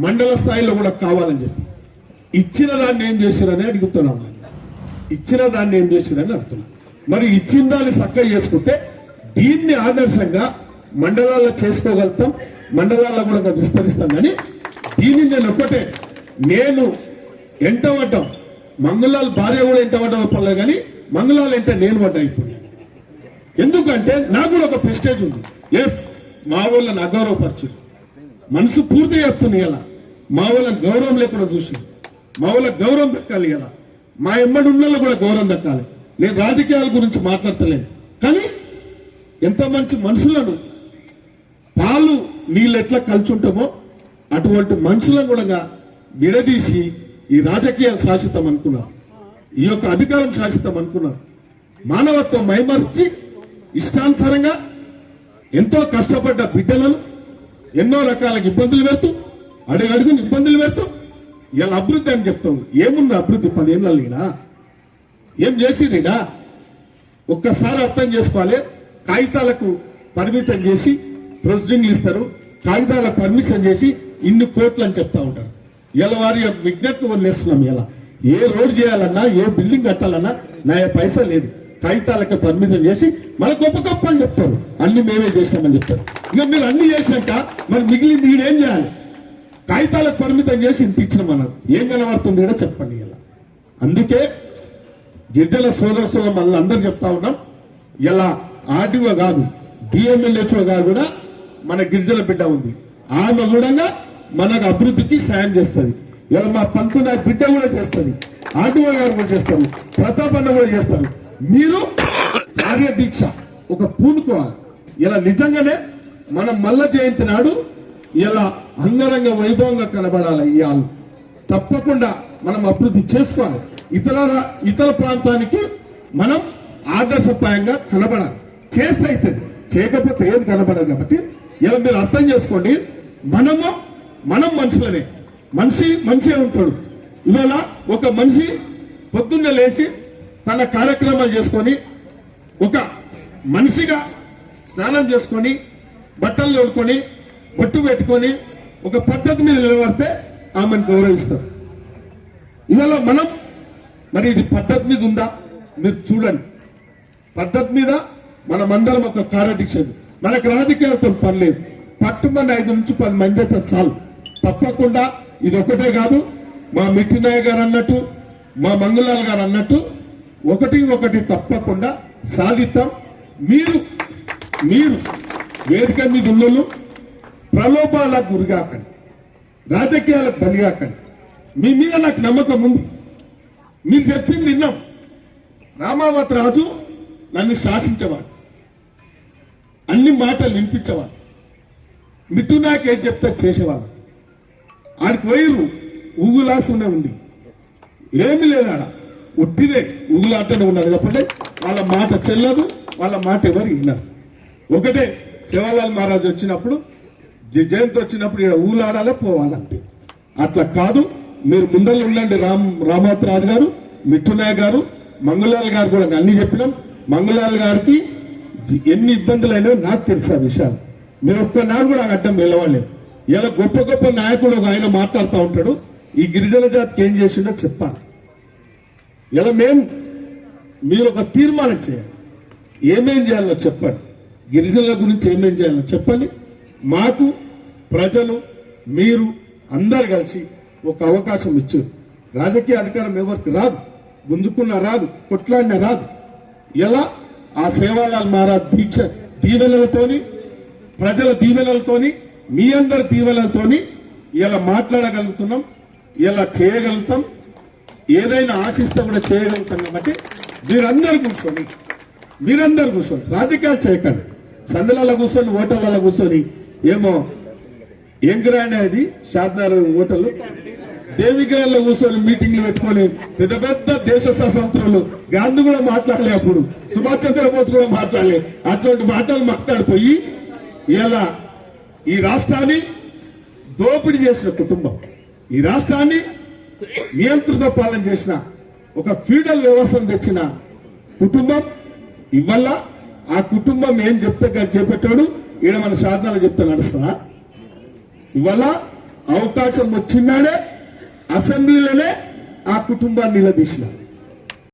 మండల స్థాయిలో కూడా కావాలని చెప్పి ఇచ్చిన దాన్ని ఏం చేశారని అడుగుతున్నాం. ఇచ్చిన దాన్ని ఏం చేశారని అడుగుతున్నాం. మరి ఇచ్చిన దాన్ని చక్కగా చేసుకుంటే దీన్ని ఆదర్శంగా మండలాల్లో చేసుకోగలుగుతాం, మండలాల్లో కూడా విస్తరిస్తాం. కానీ దీన్ని నేను ఎంటబడ్డాం, మంగళాలు భార్య కూడా ఎంటబడ్డా పర్లేదు, కానీ మంగళాలు ఎంట నేను పడ్డా. ఇప్పుడు ఎందుకంటే నాకు కూడా ఒక ప్రెస్టేజ్ ఉంది. ఎస్, మా వాళ్ళని అగౌరవపరచు మనసు పూర్తి చెప్తుంది. ఇలా మా వాళ్ళని గౌరవం లేకుండా చూసి మా వాళ్ళకి గౌరవం దక్కాలి. ఇలా మా ఎమ్మడి ఉన్న కూడా గౌరవం దక్కాలి. నేను రాజకీయాల గురించి మాట్లాడతలేను, కానీ ఎంత మంచి మనుషులను పాలు నీళ్ళు ఎట్లా కలిసి ఉంటామో అటువంటి మనుషులను కూడా విడదీసి ఈ రాజకీయాలు శాశ్వతం అనుకున్నారు, ఈ యొక్క అధికారం శాశ్వతం అనుకున్నారు. మానవత్వం మైమర్చి ఇష్టానుసారంగా ఎంతో కష్టపడ్డ బిడ్డలను ఎన్నో రకాల ఇబ్బందులు పెడుతూ అడుగడుగుని ఇబ్బందులు పెడుతూ ఇలా అభివృద్ధి అని చెప్తాం. ఏముంది అభివృద్ధి? 10 ఏళ్ళ ఏం చేసిరీడా? ఒక్కసారి అర్థం చేసుకోవాలి. కాగితాలకు పరిమితం చేసి ప్రొసీడింగ్లు ఇస్తారు, కాగితాలకు పర్మిషన్ చేసి ఇన్ని కోట్లు అని చెప్తా ఉంటారు. ఇలా వారి విజ్ఞప్తి వదిలేస్తున్నాం. ఇలా ఏ రోడ్ చేయాలన్నా, ఏ బిల్డింగ్ కట్టాలన్నా నా పైసా లేదు, కాగితాలకు పరిమితం చేసి మన గొప్ప గొప్ప అని చెప్తారు. అన్ని మేమే చేసినామని చెప్తారు. ఇక మీరు అన్ని చేసినాక మరి మిగిలింది ఈడేం చేయాలి? కాగితాలకు పరిమితం చేసి ఇంత ఇచ్చినామన్నారు. ఏం కనబడుతుంది కూడా చెప్పండి. ఇలా అందుకే గిరిజన సోదరుల మళ్ళీ అందరూ చెప్తా ఉన్నాం. ఇలా ఆర్డీఓ కాదు, డిఎంఎల్హెచ్ఓ గారు కూడా మన గిరిజన బిడ్డ ఉంది. ఆమె కూడా మనకు అభివృద్ధికి సాయం చేస్తుంది. ఇలా మా పంతున్న బిడ్డ కూడా చేస్తుంది, ఆర్డీఓ గారు కూడా చేస్తారు, ప్రతాప్ అన్న కూడా చేస్తారు. మీరు కార్యదీక్ష ఒక పూనుకోవాలి. ఇలా నిజంగానే మనం మల్ల జయంతి నాడు ఇలా అంగరంగ వైభవంగా కనబడాలి. ఇవాళ తప్పకుండా మనం అభివృద్ధి చేసుకోవాలి. ఇతర ప్రాంతానికి మనం ఆదర్శప్రాయంగా కనబడాలి. చేస్తే అవుతుంది, చేయకపోతే ఏది కనబడదు. కాబట్టి ఇలా మీరు అర్థం చేసుకోండి. మనం మనుషులనే, మనిషి ఉంటాడు. ఇవాళ ఒక మనిషి పొద్దున్నే లేచి తన కార్యక్రమాలు చేసుకొని ఒక మనిషిగా స్నానం చేసుకొని బట్టలు తోడుకొని బొట్టు పెట్టుకొని ఒక పద్ధతి మీద నిలబడితే ఆమెను గౌరవిస్తారు. ఇవాళ మనం మరి ఇది పద్ధతి మీద ఉందా? మీరు చూడండి. పద్ధతి మీద మనమందరం ఒక కార్యదీక్ష. మనకు రాజకీయాలతో పని లేదు. పట్టుమని 5 నుంచి 10 మంది అయితే చాలు. తప్పకుండా ఇది ఒకటే కాదు, మా మిట్టినాయ గారు అన్నట్టు, మా మంగళాల్ గారు అన్నట్టు ఒకటి తప్పకుండా సాధిస్తాం. మీరు వేదిక మీద ఉన్నోళ్ళు ప్రలోభాలకు గురిగాకండి, రాజకీయాలకు బలిగాకండి. మీ మీద నాకు నమ్మకం ఉంది. మీరు చెప్పింది విన్నాం. రామావతి రాజు నన్ను శాసించేవాడు, అన్ని మాటలు వినిపించేవాడు. మిట్టు నాకేం చెప్తా చేసేవాడు. ఆడికి వైరు ఊగులాస్తూనే ఉంది, ఏమి లేదు. ఆడ ఉట్టిదే ఊగులాటనే ఉన్నది. కాబట్టి వాళ్ళ మాట చెల్లదు, వాళ్ళ మాట ఎవరు విన్నారు. ఒకటే శివలాల్ మహారాజు వచ్చినప్పుడు, జయంతి వచ్చినప్పుడు ఇక్కడ ఊలాడాలే పోవాలంతే. అట్లా కాదు. మీరు ముందర ఉండండి. రామావతి రాజు గారు, మిట్టునాయ్ గారు, మంగళాల్ గారు కూడా అన్ని చెప్పినాం. మంగళాల్ గారికి ఎన్ని ఇబ్బందులు అయినాయో నాకు తెలుసు ఆ విషయాలు. మీరు ఒక్కనాడు కూడా అడ్డం నిలవలేదు. ఇలా గొప్ప గొప్ప నాయకుడు ఒక ఆయన మాట్లాడుతూ ఉంటాడు, ఈ గిరిజన జాతికి ఏం చేసిండో చెప్పాలి. ఇలా మీరు ఒక తీర్మానం చేయాలి. ఏమేం చేయాలో చెప్పండి. గిరిజనుల గురించి ఏమేం చేయాలో చెప్పండి. మాకు ప్రజలు మీరు అందరు కలిసి ఒక అవకాశం ఇచ్చారు. రాజకీయ అధికారం ఎవరికి రాదు, గుంజుకున్న రాదు, కొట్లాడిన రాదు. ఎలా ఆ సేవాలాల్ మహారాజ్ దీక్ష దీవెనలతోని, ప్రజల దీవెనలతోని, మీ అందరి దీవెనలతోని ఇలా మాట్లాడగలుగుతున్నాం, ఇలా చేయగలుగుతాం. ఏదైనా ఆశిస్తే కూడా చేయగలుగుతాం. కాబట్టి మీరందరూ కూర్చొని రాజకీయాలు చేయకండి. సందులలో కూర్చొని, ఓటర్లలో కూర్చొని ఏమో ఎంగ్రాండ్ అది షాద్నగర్ ఓటర్లు దేవిగ్రాండ్లో కూర్చొని మీటింగ్లు పెట్టుకొని పెద్ద పెద్ద దేశ స్వతంత్రులు గాంధీ కూడా మాట్లాడలే, అప్పుడు సుభాష్ చంద్రబోస్ కూడా మాట్లాడలే. అటువంటి మాటలు మాట్లాడిపోయి ఇలా ఈ రాష్ట్రాన్ని దోపిడీ చేసిన కుటుంబం, ఈ రాష్ట్రాన్ని నియంత్రిత పాలన చేసిన ఒక ఫీడల్ వ్యవస్థను తెచ్చిన కుటుంబం. ఇవల్ల ఆ కుటుంబం ఏం చెప్తే చేపెట్టాడు ఈడ మన సాధనాలు చెప్తే నడుస్తుందా? ఇవల్ల అవకాశం వచ్చిందానే అసెంబ్లీలోనే ఆ కుటుంబాన్ని నిలదీసిన